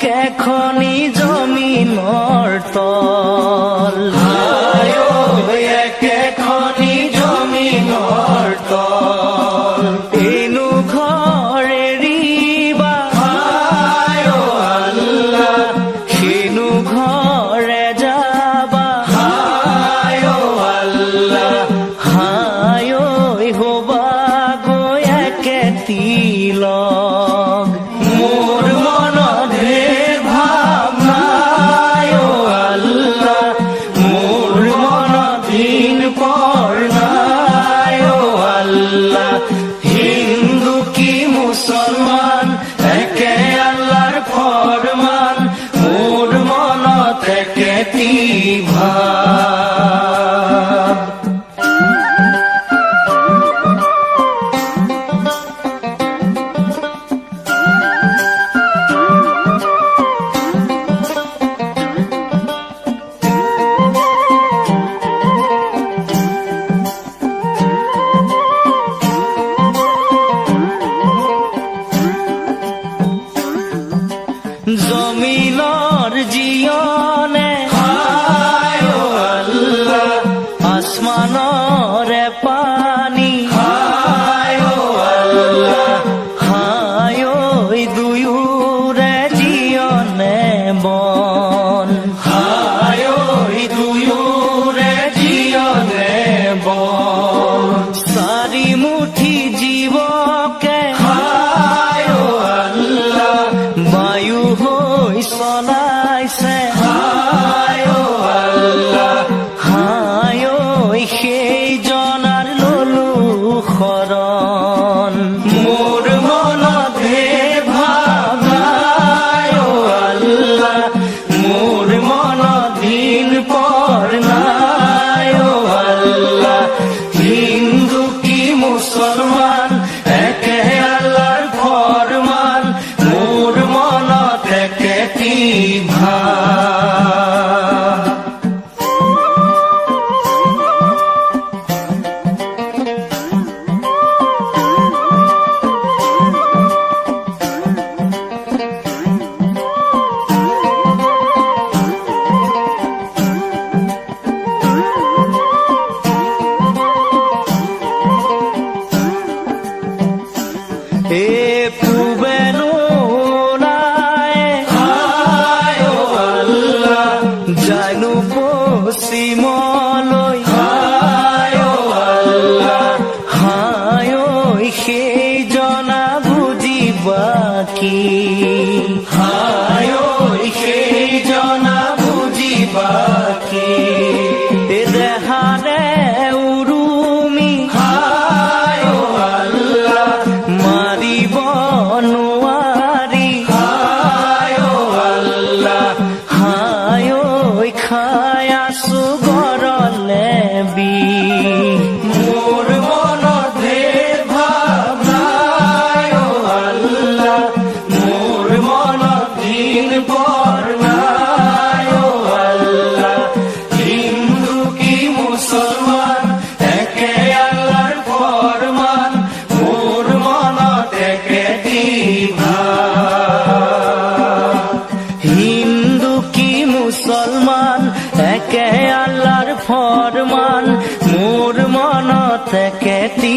একেখনি জমিনৰ তল একেখনি জমিনৰ তল এনো ঘৰ এৰিবা আল্লাহ সিনো ঘৰে যাবা আল্লাহ হায় হবা গৈ একেতিলগ মোৰ মনত হে ভাৱনা আল্লাহ মোৰ মনত দিন পৰ নাই আল্লাহ হিন্দু কি মুছলমান একে আল্লাহৰ ফৰমান মোৰ মনত একেটি ভাৱ জমিনৰ জিয়নে আল্লাহ আসমানৰে পানী আল্লাহ হায় দুয়োৰে জিয়নে বন দুয়োৰে জিয়নে বন চাৰি মুঠি জীৱকে বায়ু হৈ চলাইছে আল্লাহ হায় সেই জনাৰ ললো শৰণ মোৰ মনত হে ভাৱনা আল্লাহ মোৰ মনত দিন পৰ নাই আল্লাহ হিন্দু কি মুছলমান একে আল্লাহৰ ফৰমান মোৰ মনত একেটি ভাৱ এ পূবেনো নাই আল্লাহ জানো পশ্চিমলৈ আল্লাহ হায় সেই জনা বুজিবা কি সেই জনা বুজিবা কি দেহানে উৰুমি আল্লাহ মাৰিব নোৱাৰি আল্লাহ হায় খাই আছো গৰলে বি মোৰ মনত হে ভাৱনা আল্লাহ মোৰ মনত দিন পৰ নাই আল্লাহ হিন্দু কি মুছলমান একে আল্লাহৰ ফৰমান মোৰ মনত একেটি ভাৱ হিন্দু কি মুছলমান একে আল্লাহৰ ফৰমান মোৰ মনত একেটি